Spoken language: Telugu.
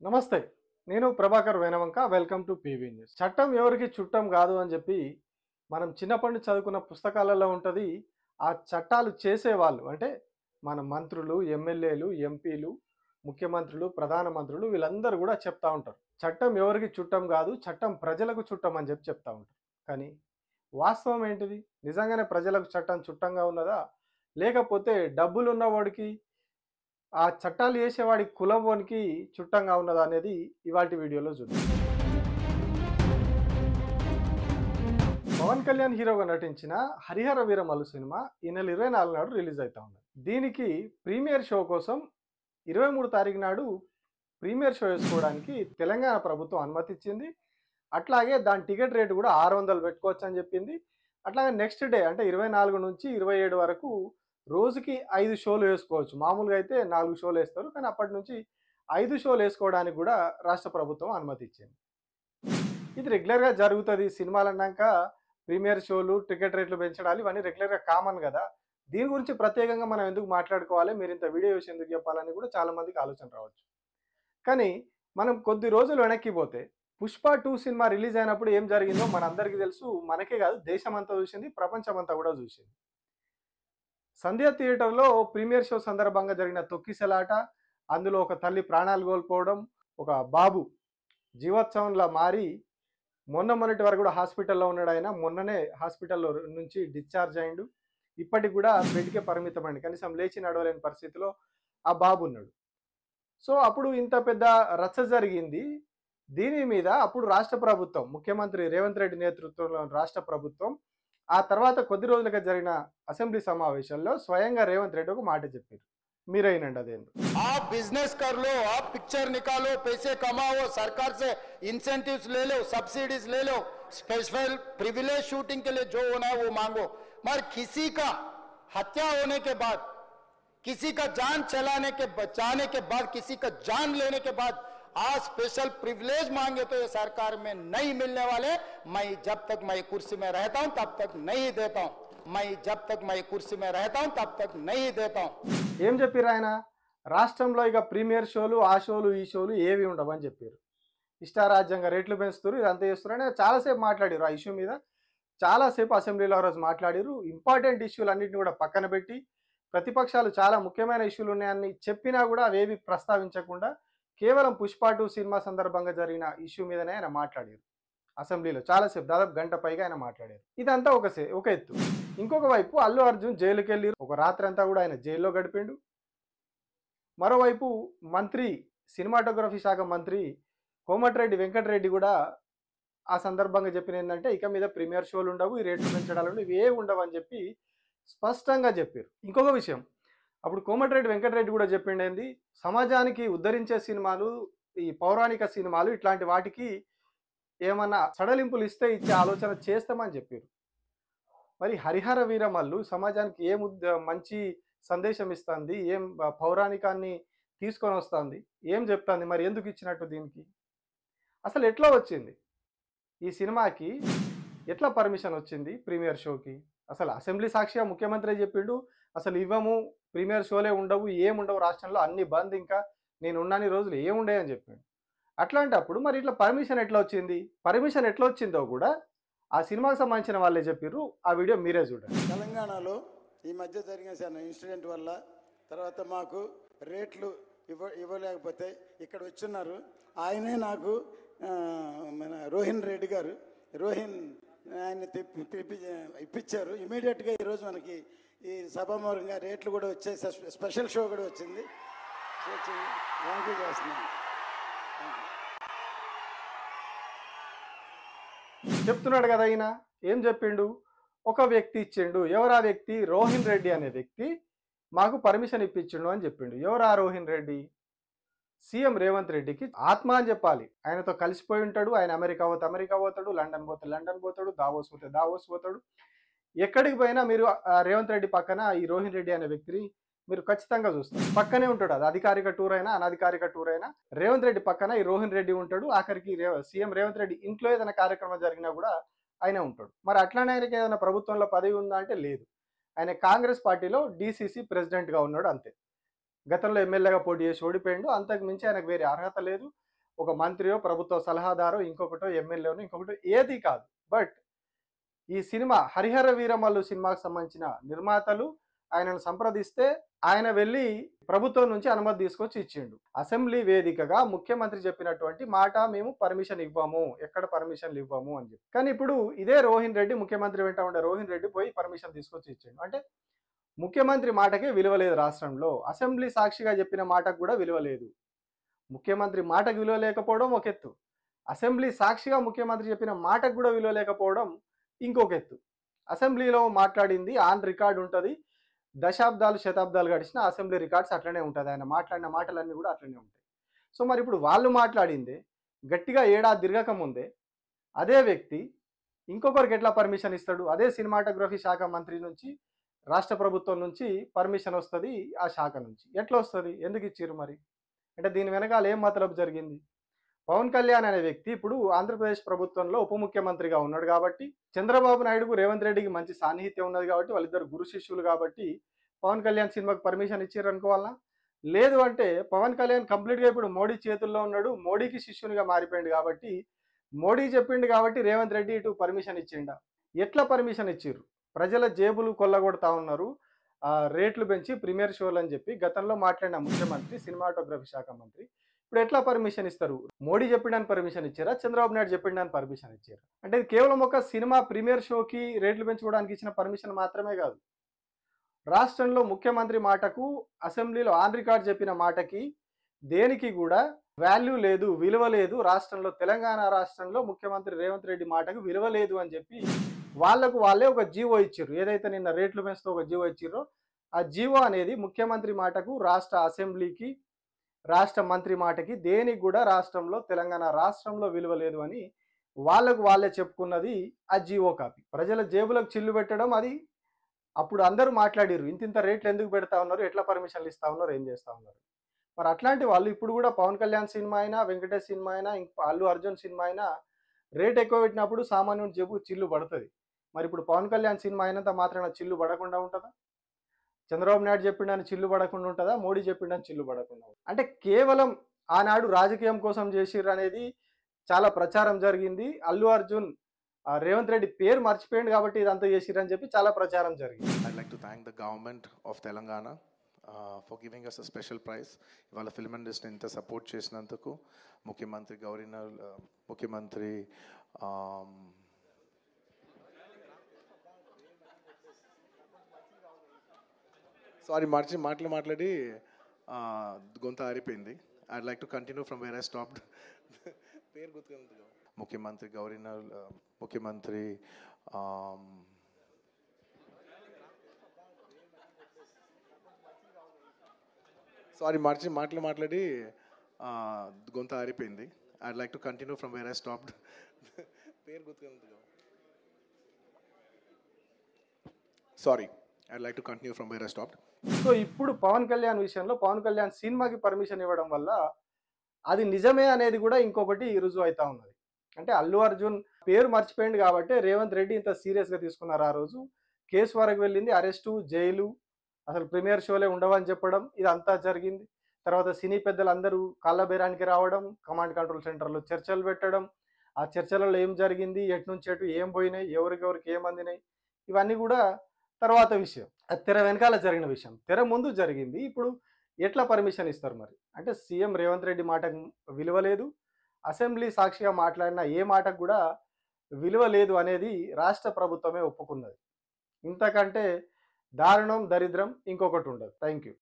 నమస్తే. నేను Prabhakar Venavanka. Welcome to PV news. చట్టం ఎవరికీ చుట్టం కాదు అని చెప్పి మనం చిన్నప్పటి నుంచి చదువుకున్న పుస్తకాలలో ఉంటది. ఆ చట్టాలు చేసేవాళ్ళు అంటే మన మంత్రులు, ఎమ్మెల్యేలు, ఎంపీలు, ముఖ్యమంత్రులు, ప్రధానమంత్రులు వీళ్ళందరూ కూడా చెప్తా ఉంటారు. చట్టం ఎవరికీ చుట్టం కాదు, చట్టం ప్రజలకు చుట్టం అని చెప్పి చెప్తా ఉంటారు. కానీ వాస్తవం ఏంటిది? నిజంగానే ప్రజలకు చట్టం చుట్టంగా ఉన్నదా? లేకపోతే డబ్బులున్నవాడికి ఆ చట్టాలు చేసేవాడి కులం వానికి చుట్టంగా ఉన్నదా అనేది ఇవాల్టి వీడియోలో చూద్దాం. పవన్ కళ్యాణ్ హీరోగా నటించిన హరిహర వీరమల్లు సినిమా ఈ నెల 24 నాడు రిలీజ్ అవుతా ఉంది. దీనికి ప్రీమియర్ షో కోసం 23 తారీఖు నాడు ప్రీమియర్ షో వేసుకోవడానికి తెలంగాణ ప్రభుత్వం అనుమతి ఇచ్చింది. అట్లాగే దాని టికెట్ రేటు కూడా 600 పెట్టుకోవచ్చు అని చెప్పింది. అట్లాగే నెక్స్ట్ డే అంటే 24 నుంచి 27 వరకు రోజుకి 5 షోలు వేసుకోవచ్చు. మామూలుగా అయితే 4 షోలు వేస్తారు. కానీ అప్పటి నుంచి 5 షోలు వేసుకోవడానికి కూడా రాష్ట్ర ప్రభుత్వం అనుమతి ఇచ్చింది. ఇది రెగ్యులర్‌గా జరుగుతది. సినిమాలన్నాక ప్రీమియర్ షోలు, టికెట్ రేట్లు పెంచడాలు ఇవన్నీ రెగ్యులర్‌గా కామన్ గదా! దీని గురించి ప్రత్యేకంగా మనం ఎందుకు మాట్లాడుకోవాలి? మీరింత వీడియో చేసి ఎందుకు చెప్పాలని కూడా చాలా మందికి ఆలోచన రావచ్చు. కానీ మనం కొద్ది రోజులు వెనక్కి పోతే 'పుష్ప 2' సినిమా రిలీజ్ అయినప్పుడు ఏం జరిగిందో మనందరికీ తెలుసు. మనకే కాదు దేశమంతా చూసింది. ప్రపంచమంతా కూడా చూసింది. సంధ్య థియేటర్‌లో ప్రీమియర్ షో సందర్భంగా జరిగిన తొక్కిసలాట, అందులో ఒక తల్లి ప్రాణాలు కోల్పోవడం, ఒక బాబు జీవోత్సవంలా మారి మొన్నటి వరకు కూడా హాస్పిటల్‌లో ఉన్నాడాయన. మొన్ననే హాస్పిటల్‌లో నుంచి డిశ్చార్జ్ అయిండు. ఇప్పటికి కూడా బెడ్‌కే పరిమితమండి. కనీసం లేచి నడవలేని పరిస్థితిలో ఆ బాబున్నాడు. సో, అప్పుడు ఇంత పెద్ద రచ్చ జరిగింది. దీని మీద అప్పుడు రాష్ట్ర ప్రభుత్వం, ముఖ్యమంత్రి రేవంత్ రెడ్డి నేతృత్వంలోని రాష్ట్ర ప్రభుత్వం, ఆ తర్వాత కొద్ది రోజులుగా జరిగిన అసెంబ్లీ సమావేశాల్లో స్వయంగా రేవంత్ రెడ్డి ఒక మాట చెప్పారు. మీరే వినండి అదేందో. आप बिजनेस कर लो, आप पिक्चर निकालो, पैसे कमाओ, सरकार से इंसेंटिव्स ले लो, सब्सिडीज ले लो, स्पेशल प्रिविलेज शूटिंग के लिए जो होना है वो मांगो। मगर किसी का हत्या होने के बाद, किसी का जान चलाने के बचाने के बाद, किसी का जान लेने के बाद आज स्पेशल प्रिविलेज मांगे तो ये सरकार में नहीं मिलने वाले। मैं जब तक मैं कुर्सी में रहता हूं तब तक नहीं देता हूं। मैं जब तक मैं कुर्सी में रहता हूं तब तक नहीं देता हूं। ఏం చెప్పారు ఆయన? రాష్ట్రంలో ఇక ప్రీమియర్ షోలు, ఆ షోలు, ఈ షోలు ఏవి ఉండవని చెప్పారు. ఇష్టారాజ్యంగా రేట్లు పెంచుతారు, ఇదంతా చేస్తారు అని చాలాసేపు మాట్లాడారు. ఆ ఇష్యూ మీద చాలాసేపు అసెంబ్లీలో ఆ రోజు మాట్లాడారు. ఇంపార్టెంట్ ఇష్యూలు అన్నింటిని కూడా పక్కన పెట్టి ప్రతిపక్షాలు చాలా ముఖ్యమైన ఇష్యూలు ఉన్నాయని చెప్పినా కూడా అవేవి ప్రస్తావించకుండా కేవలం 'పుష్ప 2' సినిమా సందర్భంగా జరిగిన ఇష్యూ మీదనే ఆయన మాట్లాడారు. అసెంబ్లీలో చాలాసేపు దాదాపు గంట పైగా ఆయన మాట్లాడారు. ఇదంతా ఒక ఎత్తు. ఇంకొక వైపు అల్లు అర్జున్ జైలుకెళ్ళి ఒక రాత్రి అంతా కూడా ఆయన జైల్లో గడిపిండు. మరోవైపు మంత్రి, సినిమాటోగ్రఫీ శాఖ మంత్రి కోమటిరెడ్డి వెంకటరెడ్డి కూడా ఆ సందర్భంగా చెప్పిన ఏంటంటే ఇక మీద ప్రీమియర్ షోలు ఉండవు, ఈ రేట్లు పెంచడాలు ఇవి ఏ ఉండవు అని చెప్పి స్పష్టంగా చెప్పారు. ఇంకొక విషయం, అప్పుడు కోమటిరెడ్డి వెంకటరెడ్డి కూడా చెప్పిండేంది, సమాజానికి ఉద్ధరించే సినిమాలు, ఈ పౌరాణిక సినిమాలు ఇట్లాంటి వాటికి ఏమన్నా సడలింపులు ఇచ్చే ఆలోచన చేస్తామని చెప్పారు. మరి హరిహర వీరమల్లు సమాజానికి మంచి సందేశం ఇస్తుంది, ఏం పౌరాణికాన్ని తీసుకొని వస్తుంది, ఏం చెప్తుంది, మరి ఎందుకు ఇచ్చినట్టు దీనికి? అసలు ఎట్లా వచ్చింది ఈ సినిమాకి? ఎట్లా పర్మిషన్ వచ్చింది ప్రీమియర్ షోకి? అసలు అసెంబ్లీ సాక్షిగా ముఖ్యమంత్రి చెప్పిండు, అసలు ఇవ్వము, ప్రీమియర్ షోలే ఉండవు, ఏముండవు రాష్ట్రంలో, అన్ని బంద్, ఇంకా నేను ఉన్నన్ని రోజులు ఏముండే అని చెప్పిండు. అట్లాంటప్పుడు మరి ఇట్లా పర్మిషన్ ఎట్లా వచ్చింది? పర్మిషన్ ఎట్లా వచ్చిందో కూడా ఆ సినిమాకి సంబంధించిన వాళ్ళే చెప్పిర్రు. ఆ వీడియో మీరే చూడండి. తెలంగాణలో ఈ మధ్య జరిగిన చిన్న ఇన్సిడెంట్ వల్ల తర్వాత మాకు రేట్లు ఇవ్వలేకపోతే ఇక్కడ వచ్చున్నారు. ఆయనే నాకు మన రోహిన్ రెడ్డి గారు, ఆయన ఇప్పించారు. ఇమీడియట్గా ఈరోజు మనకి ఈ సభామూలంగా రేట్లు కూడా వచ్చాయి, స్పెషల్ షో కూడా వచ్చింది. థ్యాంక్ యూ చేస్తున్నాను. చెప్తున్నాడు కదా ఆయన. ఏం చెప్పిండు? ఒక వ్యక్తి ఇచ్చిండు. ఎవరు ఆ వ్యక్తి? రోహిన్ రెడ్డి అనే వ్యక్తి మాకు పర్మిషన్ ఇప్పించిండు అని చెప్పిండు. ఎవరు ఆ రోహిన్ రెడ్డి? సీఎం రేవంత్ రెడ్డికి ఆత్మ అని చెప్పాలి. ఆయనతో కలిసిపోయి ఉంటాడు. ఆయన అమెరికా పోతాడు, లండన్ పోతాడు, దావోస్ పోతాడు. ఎక్కడికి పోయినా మీరు రేవంత్ రెడ్డి పక్కన ఈ రోహిన్ రెడ్డి అనే వ్యక్తిని మీరు ఖచ్చితంగా చూస్తారు. పక్కనే ఉంటాడు. అది అధికారిక టూర్ అయినా అనధికారిక టూర్ అయినా రేవంత్ రెడ్డి పక్కన ఈ రోహిన్ రెడ్డి ఉంటాడు. ఆఖరికి సీఎం రేవంత్ రెడ్డి ఇంట్లో ఏదైనా కార్యక్రమం జరిగినా కూడా ఆయన ఉంటాడు. మరి అట్లానే ఆయనకి ఏదైనా ప్రభుత్వంలో పదవి ఉందా అంటే లేదు. ఆయన కాంగ్రెస్ పార్టీలో డీసీసీ ప్రెసిడెంట్గా ఉన్నాడు అంతే. గతంలో ఎమ్మెల్యేగా పోటీ చేసి ఓడిపోయిండు. అంతకు మించి ఆయనకు వేరే అర్హత లేదు. ఒక మంత్రియో, ప్రభుత్వ సలహాదారో, ఇంకొకటో, ఎమ్మెల్యేనో, ఇంకొకటో ఏది కాదు. బట్ ఈ సినిమా 'హరిహర వీరమల్లు' సినిమాకు సంబంధించిన నిర్మాతలు ఆయనను సంప్రదిస్తే ఆయన వెళ్ళి ప్రభుత్వం నుంచి అనుమతి తీసుకొచ్చి ఇచ్చిండు. అసెంబ్లీ వేదికగా ముఖ్యమంత్రి చెప్పినటువంటి మాట, మేము పర్మిషన్ ఇవ్వము, ఎక్కడ పర్మిషన్లు ఇవ్వము అని చెప్పి. కానీ ఇప్పుడు ఇదే రోహిన్ రెడ్డి, ముఖ్యమంత్రి వెంట ఉండే రోహిన్ రెడ్డి పోయి పర్మిషన్ తీసుకొచ్చి ఇచ్చిండు. అంటే ముఖ్యమంత్రి మాటకి విలువ లేదు రాష్ట్రంలో. అసెంబ్లీ సాక్షిగా చెప్పిన మాటకు కూడా విలువ లేదు. ముఖ్యమంత్రి మాటకు విలువ లేకపోవడం ఒక ఎత్తు, అసెంబ్లీ సాక్షిగా ముఖ్యమంత్రి చెప్పిన మాటకు కూడా విలువ లేకపోవడం ఇంకొక ఎత్తు. అసెంబ్లీలో మాట్లాడింది ఆన్ రికార్డ్ ఉంటుంది. దశాబ్దాలు, శతాబ్దాలు గడిచిన అసెంబ్లీ రికార్డ్స్ అట్లనే ఉంటుంది. ఆయన మాట్లాడిన మాటలన్నీ కూడా అట్లనే ఉంటాయి. సో మరి ఇప్పుడు వాళ్ళు మాట్లాడిందే గట్టిగా ఏడాది తిరగక ముందే అదే వ్యక్తి ఇంకొకరికి ఎట్లా పర్మిషన్ ఇస్తాడు? అదే సినిమాటోగ్రఫీ శాఖ మంత్రి నుంచి, రాష్ట్ర ప్రభుత్వం నుంచి పర్మిషన్ వస్తుంది. ఆ శాఖ నుంచి ఎట్లా వస్తుంది? ఎందుకు ఇచ్చిర్రు మరి? అంటే దీని వెనకాల ఏం మతలబు జరిగింది? పవన్ కళ్యాణ్ అనే వ్యక్తి ఇప్పుడు ఆంధ్రప్రదేశ్ ప్రభుత్వంలో ఉప ముఖ్యమంత్రిగా ఉన్నాడు కాబట్టి, చంద్రబాబు నాయుడుకు రేవంత్ రెడ్డికి మంచి సాన్నిహిత్యం ఉన్నది కాబట్టి, వాళ్ళిద్దరు గురు శిష్యులు కాబట్టి పవన్ కళ్యాణ్ సినిమాకి పర్మిషన్ ఇచ్చారు అనుకోవాలా? లేదు అంటే పవన్ కళ్యాణ్ కంప్లీట్గా ఇప్పుడు మోడీ చేతుల్లో ఉన్నాడు, మోడీకి శిష్యునిగా మారిపోయింది కాబట్టి, మోడీ చెప్పిండు కాబట్టి రేవంత్ రెడ్డి ఇటు పర్మిషన్ ఇచ్చిండా? ఎట్లా పర్మిషన్ ఇచ్చిర్రు? ప్రజల జేబులు కొల్లగొడతా ఉన్నారు, రేట్లు పెంచి ప్రీమియర్ షోలు అని చెప్పి గతంలో మాట్లాడిన ముఖ్యమంత్రి, సినిమాటోగ్రఫీ శాఖ మంత్రి ఇప్పుడు ఎట్లా పర్మిషన్ ఇస్తారు? మోడీ చెప్పిండని పర్మిషన్ ఇచ్చారా, చంద్రబాబు నాయుడు చెప్పిండని పర్మిషన్ ఇచ్చారా? అంటే ఇది కేవలం ఒక సినిమా ప్రీమియర్ షోకి రేట్లు పెంచుకోవడానికి ఇచ్చిన పర్మిషన్ మాత్రమే కాదు. రాష్ట్రంలో ముఖ్యమంత్రి మాటకు, అసెంబ్లీలో ఆన్ రికార్డ్ చెప్పిన మాటకి దేనికి కూడా వాల్యూ లేదు, విలువ లేదు. రాష్ట్రంలో, తెలంగాణ రాష్ట్రంలో ముఖ్యమంత్రి రేవంత్ రెడ్డి మాటకు విలువ లేదు అని చెప్పి వాళ్ళకు వాళ్ళే ఒక జీవో ఇచ్చారు. ఏదైతే నిన్న రేట్లు పెంచుతూ ఒక జీవో ఇచ్చిర్రో ఆ జీవో అనేది ముఖ్యమంత్రి మాటకు, రాష్ట్ర అసెంబ్లీకి, రాష్ట్ర మంత్రి మాటకి దేనికి కూడా రాష్ట్రంలో, తెలంగాణ రాష్ట్రంలో విలువ లేదు అని వాళ్ళకు వాళ్ళే చెప్పుకున్నది ఆ జీవో కాపీ. ప్రజల జేబులకు చిల్లు పెట్టడం అది అప్పుడు అందరూ మాట్లాడిర్రు. ఇంతింత రేట్లు ఎందుకు పెడతా ఉన్నారు, ఎట్లా పర్మిషన్లు ఇస్తా ఉన్నారు, ఏం చేస్తూ ఉన్నారు. మరి అట్లాంటి వాళ్ళు ఇప్పుడు కూడా పవన్ కళ్యాణ్ సినిమా అయినా, వెంకటేష్ సినిమా అయినా, అల్లు అర్జున్ సినిమా అయినా రేట్ ఎక్కువ పెట్టినప్పుడు సామాన్యుడి జేబు చిల్లు పడుతుంది. మరి ఇప్పుడు పవన్ కళ్యాణ్ సినిమా అయినంత మాత్రాన చిల్లు పడకుండా ఉంటుందా? చంద్రబాబు నాయుడు చెప్పిండని చిల్లు పడకుండా ఉంటుందా? మోడీ చెప్పిండని చిల్లు పడకుండా ఉంటుందా? అంటే కేవలం ఆనాడు రాజకీయం కోసం చేసిర్రు అనేది చాలా ప్రచారం జరిగింది. అల్లు అర్జున్ రేవంత్ రెడ్డి పేరు మర్చిపోయింది కాబట్టి ఇదంతా చేసిర్రు అని చెప్పి చాలా ప్రచారం జరిగింది. I'd like to thank the government of Telangana for giving us a special prize. ఇవాళ ఫిల్మ్ ఇండస్ట్రీ ఇంత సపోర్ట్ చేసినందుకు ముఖ్యమంత్రి గవర్నర్, ముఖ్యమంత్రి సారీ మాట్లాడి గొంత ఆరిపోయింది. I'd like to continue from where I stopped. పేరు గుర్తుకుంది. ముఖ్యమంత్రి గవర్నర్, ముఖ్యమంత్రి సారీ మాట్లాడి గొంత ఆరిపోయింది. I'd like to continue from where I stopped. పేరు గుర్తుకుంది. Sorry, I'd like to continue from where I stopped. So ఇప్పుడు పవన్ కళ్యాణ్ విషయంలో పవన్ కళ్యాణ్ సినిమాకి పర్మిషన్ ఇవ్వడం వల్ల అది నిజమే అనేది కూడా ఇంకొకటి రుజువు అవుతా ఉన్నది. అంటే అల్లు అర్జున్ పేరు మర్చిపోయింది కాబట్టి రేవంత్ రెడ్డి ఇంత సీరియస్గా తీసుకున్నారు. ఆ రోజు కేసు వరకు వెళ్ళింది, అరెస్టు, జైలు, అసలు ప్రీమియర్ షోలే ఉండవని చెప్పడం, ఇదంతా జరిగింది. తర్వాత సినీ పెద్దలందరూ కాళ్ళబేరానికి రావడం, కమాండ్ కంట్రోల్ సెంటర్లో చర్చలు పెట్టడం, ఆ చర్చలలో ఏం జరిగింది, ఎటు నుంచి ఎటు ఏం పోయినాయి, ఎవరికెవరికి ఏం అందినాయి, ఇవన్నీ కూడా తర్వాత విషయం. అది తెర వెనకాల జరిగిన విషయం. తెర ముందు జరిగింది. ఇప్పుడు ఎట్లా పర్మిషన్ ఇస్తారు మరి? అంటే సీఎం రేవంత్ రెడ్డి మాటకు విలువ లేదు, అసెంబ్లీ సాక్షిగా మాట్లాడిన ఏ మాటకు కూడా విలువ లేదు అనేది రాష్ట్ర ప్రభుత్వమే ఒప్పుకున్నది. ఇంతకంటే దారుణం, దరిద్రం ఇంకొకటి ఉండదు. Thank you.